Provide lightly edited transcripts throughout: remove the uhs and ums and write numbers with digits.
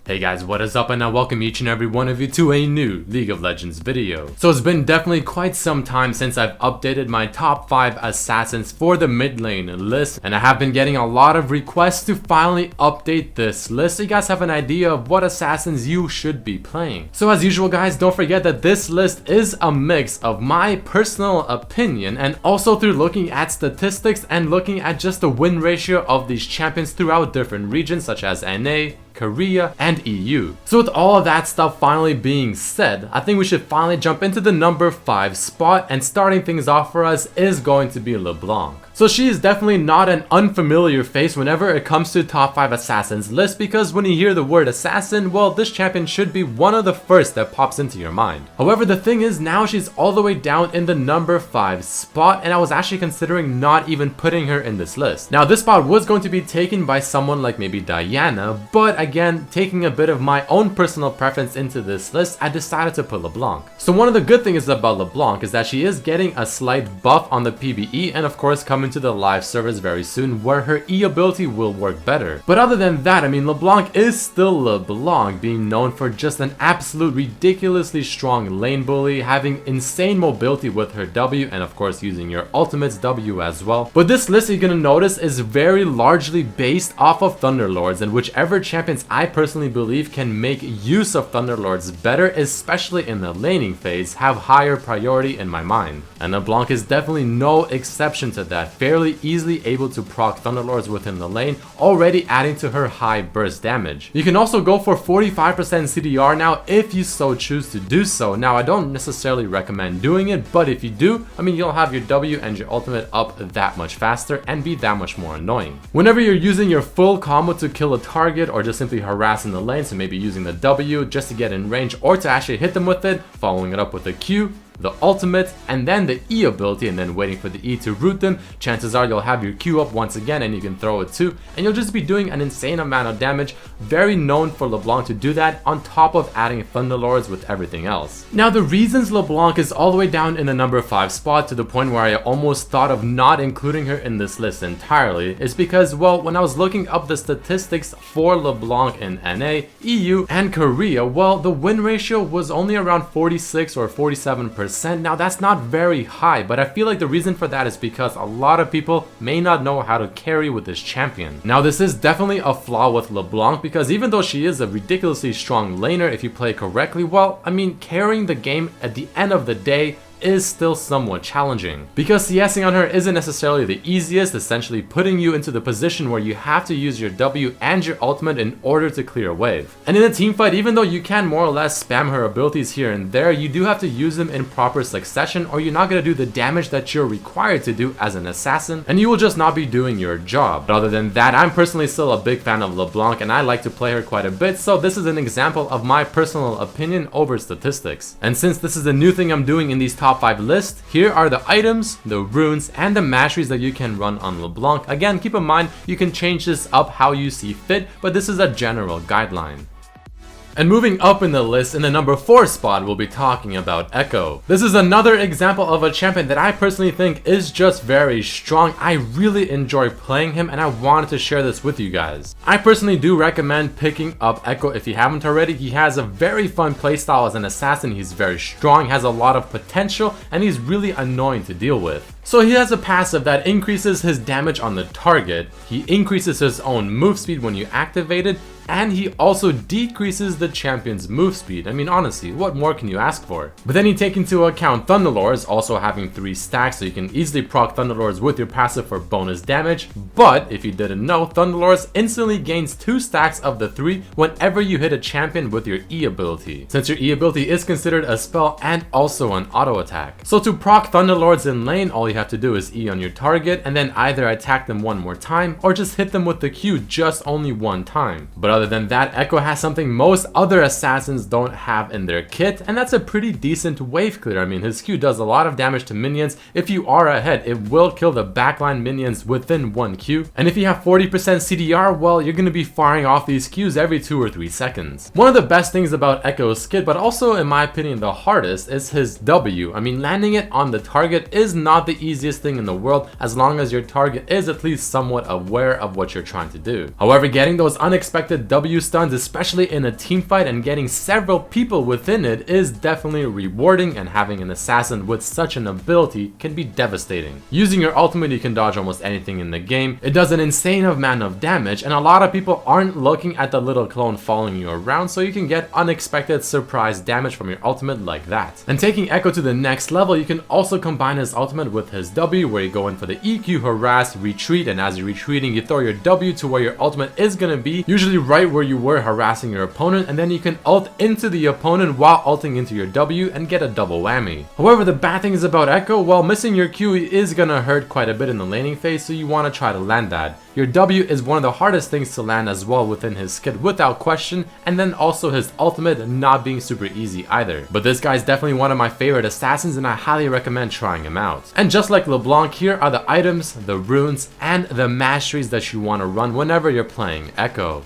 Hey guys, what is up, and I welcome each and every one of you to a new League of Legends video. So it's been definitely quite some time since I've updated my top 5 assassins for the mid lane list, and I have been getting a lot of requests to finally update this list so you guys have an idea of what assassins you should be playing. So as usual guys, don't forget that this list is a mix of my personal opinion and also through looking at statistics and looking at just the win ratio of these champions throughout different regions such as NA, Korea, and EU. So with all of that stuff finally being said, I think we should finally jump into the number 5 spot, and starting things off for us is going to be LeBlanc. So she is definitely not an unfamiliar face whenever it comes to top 5 assassins list, because when you hear the word assassin, well, this champion should be one of the first that pops into your mind. However, the thing is now she's all the way down in the number 5 spot, and I was actually considering not even putting her in this list. Now this spot was going to be taken by someone like maybe Diana, but again, taking a bit of my own personal preference into this list, I decided to put LeBlanc. So one of the good things about LeBlanc is that she is getting a slight buff on the PBE, and of course coming to the live service very soon where her E ability will work better. But other than that, I mean, LeBlanc is still LeBlanc, being known for just an absolute ridiculously strong lane bully, having insane mobility with her W, and of course using your ultimate's W as well. But this list, you're gonna notice, is very largely based off of Thunderlords, and whichever champions I personally believe can make use of Thunderlords better, especially in the laning phase, have higher priority in my mind. And LeBlanc is definitely no exception to that, fairly easily able to proc Thunderlords within the lane, already adding to her high burst damage. You can also go for 45% CDR now if you so choose to do so. Now I don't necessarily recommend doing it, but if you do, I mean, you'll have your W and your ultimate up that much faster and be that much more annoying. Whenever you're using your full combo to kill a target or just simply harass in the lane, so maybe using the W just to get in range or to actually hit them with it, following it up with a Q, the ultimate, and then the E ability, and then waiting for the E to root them, chances are you'll have your Q up once again and you can throw it too, and you'll just be doing an insane amount of damage. Very known for LeBlanc to do that, on top of adding Thunderlords with everything else. Now the reasons LeBlanc is all the way down in the number 5 spot, to the point where I almost thought of not including her in this list entirely, is because, well, when I was looking up the statistics for LeBlanc in NA, EU, and Korea, well, the win ratio was only around 46 or 47%. Now that's not very high, but I feel like the reason for that is because a lot of people may not know how to carry with this champion. Now this is definitely a flaw with LeBlanc, because even though she is a ridiculously strong laner if you play correctly, well, I mean, carrying the game at the end of the day is still somewhat challenging, because CSing on her isn't necessarily the easiest, essentially putting you into the position where you have to use your W and your ultimate in order to clear a wave. And in a team fight, even though you can more or less spam her abilities here and there, you do have to use them in proper succession, or you're not going to do the damage that you're required to do as an assassin, and you will just not be doing your job. But other than that, I'm personally still a big fan of LeBlanc, and I like to play her quite a bit, so this is an example of my personal opinion over statistics. And since this is a new thing I'm doing in these top 5 list, here are the items, the runes, and the masteries that you can run on LeBlanc. Again, keep in mind, you can change this up how you see fit, but this is a general guideline. And moving up in the list, in the number 4 spot, we'll be talking about Echo. This is another example of a champion that I personally think is just very strong. I really enjoy playing him, and I wanted to share this with you guys. I personally do recommend picking up Echo if you haven't already. He has a very fun playstyle as an assassin. He's very strong, has a lot of potential, and he's really annoying to deal with. So he has a passive that increases his damage on the target, he increases his own move speed when you activate it, and he also decreases the champion's move speed. I mean, honestly, what more can you ask for? But then you take into account Thunderlords also having 3 stacks, so you can easily proc Thunderlords with your passive for bonus damage. But if you didn't know, Thunderlords instantly gains 2 stacks of the 3 whenever you hit a champion with your E ability, since your E ability is considered a spell and also an auto attack. So to proc Thunderlords in lane, all you have to do is E on your target and then either attack them one more time or just hit them with the Q just only one time. But other than that, Echo has something most other assassins don't have in their kit, and that's a pretty decent wave clear. I mean, his Q does a lot of damage to minions. If you are ahead, it will kill the backline minions within 1 Q. And if you have 40% CDR, well, you're going to be firing off these Qs every 2 or 3 seconds. One of the best things about Echo's kit, but also in my opinion the hardest, is his W. I mean, landing it on the target is not the easiest thing in the world, as long as your target is at least somewhat aware of what you're trying to do. However, getting those unexpected W stuns, especially in a team fight, and getting several people within it is definitely rewarding, and having an assassin with such an ability can be devastating. Using your ultimate, you can dodge almost anything in the game. It does an insane amount of damage, and a lot of people aren't looking at the little clone following you around, so you can get unexpected surprise damage from your ultimate like that. And taking Echo to the next level, you can also combine his ultimate with his W, where you go in for the EQ, harass, retreat, and as you're retreating, you throw your W to where your ultimate is gonna be, usually right where you were harassing your opponent, and then you can ult into the opponent while ulting into your W and get a double whammy. However, the bad thing is about Echo, while missing your Q is gonna hurt quite a bit in the laning phase, so you wanna try to land that. Your W is one of the hardest things to land as well within his skid without question, and then also his ultimate not being super easy either. But this guy's definitely one of my favorite assassins, and I highly recommend trying him out. And just like LeBlanc, here are the items, the runes, and the masteries that you want to run whenever you're playing Echo.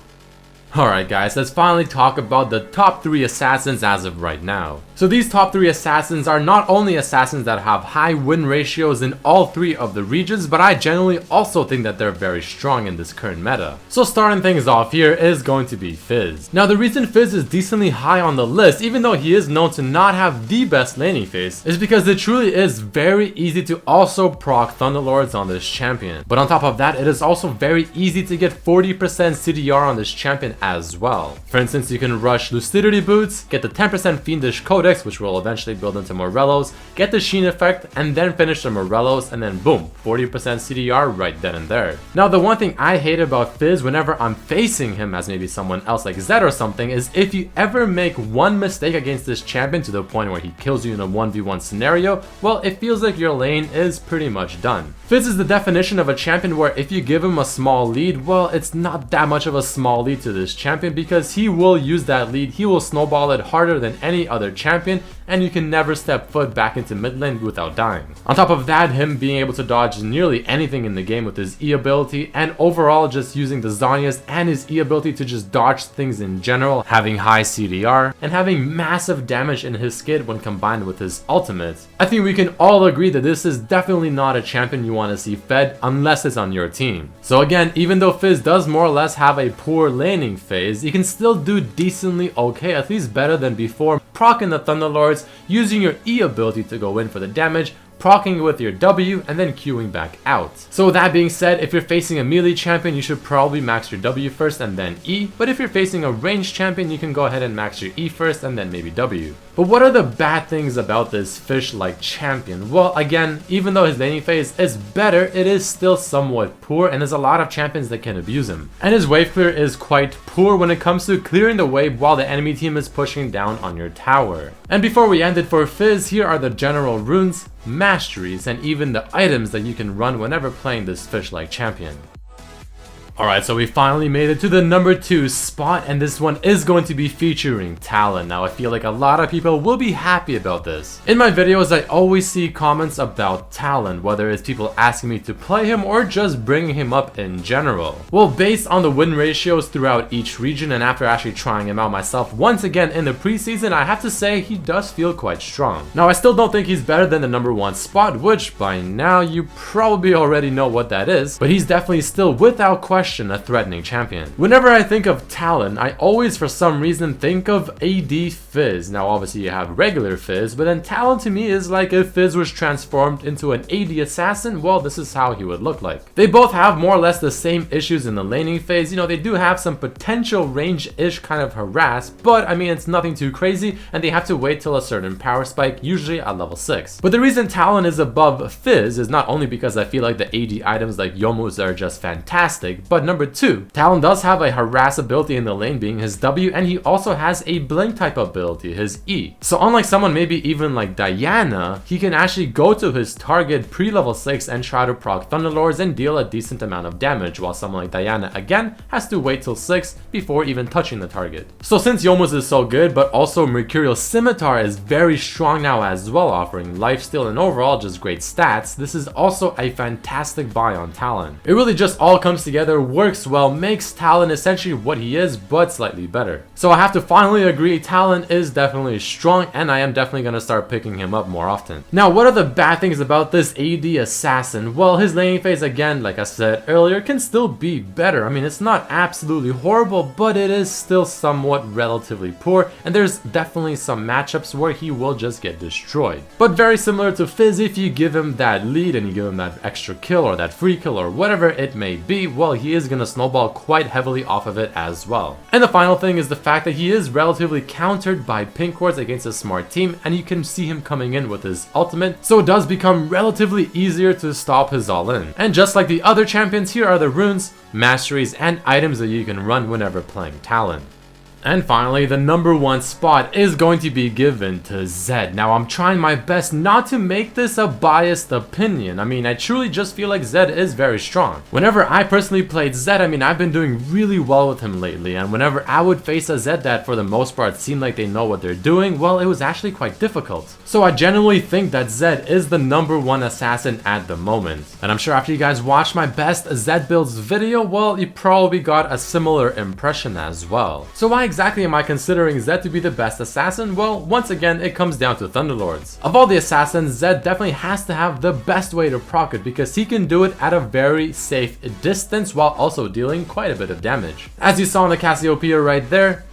Alright guys, let's finally talk about the top 3 assassins as of right now. So these top 3 assassins are not only assassins that have high win ratios in all 3 of the regions, but I generally also think that they're very strong in this current meta. So starting things off here is going to be Fizz. Now the reason Fizz is decently high on the list, even though he is known to not have the best laning phase, is because it truly is very easy to also proc Thunderlords on this champion. But on top of that, it is also very easy to get 40% CDR on this champion as well. For instance, you can rush Lucidity Boots, get the 10% Fiendish Codex, which will eventually build into Morellos, get the Sheen effect, and then finish the Morellos, and then boom, 40% CDR right then and there. Now the one thing I hate about Fizz whenever I'm facing him as maybe someone else like Zed or something is if you ever make one mistake against this champion to the point where he kills you in a 1v1 scenario, well, it feels like your lane is pretty much done. Fizz is the definition of a champion where if you give him a small lead, well, it's not that much of a small lead to this champion because he will use that lead, he will snowball it harder than any other champion, and you can never step foot back into mid lane without dying. On top of that, him being able to dodge nearly anything in the game with his E ability, and overall just using the Zhonya's and his E ability to just dodge things in general, having high CDR, and having massive damage in his skid when combined with his ultimate. I think we can all agree that this is definitely not a champion you want to see fed unless it's on your team. So again, even though Fizz does more or less have a poor laning phase, you can still do decently okay, at least better than before, proccing the Thunderlords, using your E ability to go in for the damage, proccing with your W, and then queuing back out. So with that being said, if you're facing a melee champion, you should probably max your W first and then E, but if you're facing a ranged champion, you can go ahead and max your E first and then maybe W. But what are the bad things about this fish-like champion? Well, again, even though his laning phase is better, it is still somewhat poor, and there's a lot of champions that can abuse him. And his wave clear is quite poor when it comes to clearing the wave while the enemy team is pushing down on your tower. And before we end it for Fizz, here are the general runes, masteries, and even the items that you can run whenever playing this fish-like champion. Alright, so we finally made it to the number 2 spot, and this one is going to be featuring Talon. Now I feel like a lot of people will be happy about this. In my videos, I always see comments about Talon, whether it's people asking me to play him or just bringing him up in general. Well, based on the win ratios throughout each region and after actually trying him out myself once again in the preseason, I have to say he does feel quite strong. Now I still don't think he's better than the number 1 spot, which by now you probably already know what that is, but he's definitely still without question a threatening champion. Whenever I think of Talon, I always for some reason think of AD Fizz. Now obviously you have regular Fizz, but then Talon to me is like if Fizz was transformed into an AD assassin, well, this is how he would look like. They both have more or less the same issues in the laning phase. You know, they do have some potential range-ish kind of harass, but I mean it's nothing too crazy, and they have to wait till a certain power spike, usually at level 6. But the reason Talon is above Fizz is not only because I feel like the AD items like Youmu's are just fantastic, but number 2, Talon does have a harass ability in the lane being his W, and he also has a blink type ability, his E. So unlike someone maybe even like Diana, he can actually go to his target pre-level 6 and try to proc Thunderlords and deal a decent amount of damage, while someone like Diana again has to wait till 6 before even touching the target. So since Youmu's is so good, but also Mercurial Scimitar is very strong now as well, offering lifesteal and overall just great stats, this is also a fantastic buy on Talon. It really just all comes together works well makes Talon essentially what he is, but slightly better. So I have to finally agree, Talon is definitely strong, and I am definitely going to start picking him up more often. Now, what are the bad things about this AD assassin? Well, his laning phase, again, like I said earlier, can still be better. I mean, it's not absolutely horrible, but it is still somewhat relatively poor, and there's definitely some matchups where he will just get destroyed. But very similar to Fizz, if you give him that lead and you give him that extra kill or that free kill or whatever it may be, well, he is going to snowball quite heavily off of it as well. And the final thing is the fact that he is relatively countered by pink wards against a smart team, and you can see him coming in with his ultimate, so it does become relatively easier to stop his all-in. And just like the other champions, here are the runes, masteries, and items that you can run whenever playing Talon. And finally, the number one spot is going to be given to Zed. Now, I'm trying my best not to make this a biased opinion. I mean, I truly just feel like Zed is very strong. Whenever I personally played Zed, I mean, I've been doing really well with him lately. And whenever I would face a Zed that for the most part seemed like they know what they're doing, well, it was actually quite difficult. So I genuinely think that Zed is the number one assassin at the moment. And I'm sure after you guys watched my best Zed builds video, well, you probably got a similar impression as well. So why exactly am I considering Zed to be the best assassin? Well, once again, it comes down to Thunderlords. Of all the assassins, Zed definitely has to have the best way to proc it because he can do it at a very safe distance while also dealing quite a bit of damage. As you saw in the Cassiopeia right there,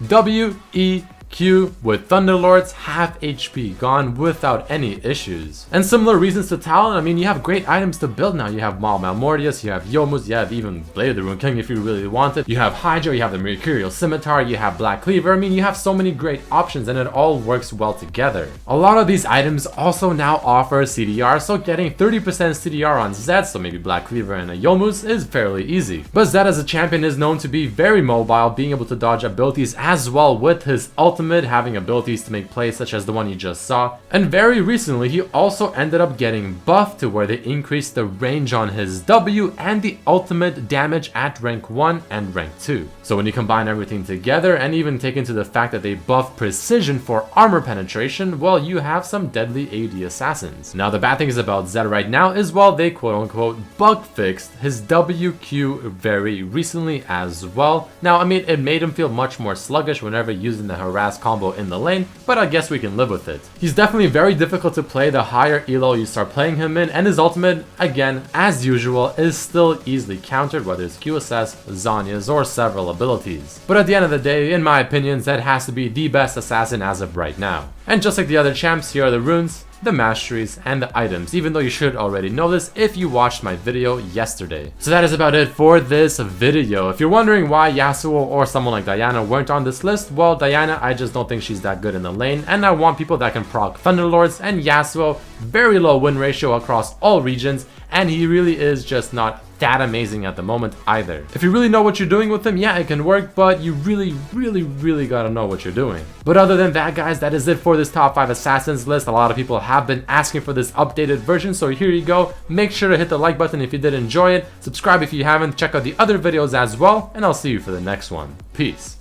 Q with Thunderlords, half HP gone without any issues. And similar reasons to Talon, I mean, you have great items to build now. You have Maul Malmortius, you have Yomus, you have even Blade of the Rune King if you really want it. You have Hydra, you have the Mercurial Scimitar, you have Black Cleaver. I mean, you have so many great options and it all works well together. A lot of these items also now offer CDR, so getting 30% CDR on Zed, so maybe Black Cleaver and a Yomus, is fairly easy. But Zed as a champion is known to be very mobile, being able to dodge abilities as well with his ultimate, having abilities to make plays such as the one you just saw. And very recently he also ended up getting buffed to where they increased the range on his W and the ultimate damage at rank 1 and rank 2. So when you combine everything together and even take into the fact that they buff precision for armor penetration, well, you have some deadly AD assassins. Now the bad thing is about Zed right now is, well, they quote unquote bug fixed his WQ very recently as well. Now I mean, it made him feel much more sluggish whenever using the harass combo in the lane, but I guess we can live with it. He's definitely very difficult to play the higher elo you start playing him in, and his ultimate, again, as usual, is still easily countered, whether it's QSS, Zhonya's, or several abilities. But at the end of the day, in my opinion, Zed has to be the best assassin as of right now. And just like the other champs, here are the runes, the masteries, and the items, even though you should already know this if you watched my video yesterday. So that is about it for this video. If you're wondering why Yasuo or someone like Diana weren't on this list, well, Diana, I just don't think she's that good in the lane, and I want people that can proc Thunderlords, and Yasuo, very low win ratio across all regions, and he really is just not that amazing at the moment either. If you really know what you're doing with him, yeah, it can work, but you really gotta know what you're doing. But other than that, guys, that is it for this top 5 assassins list. A lot of people have been asking for this updated version, so here you go. Make sure to hit the like button if you did enjoy it, subscribe if you haven't, check out the other videos as well, and I'll see you for the next one. Peace.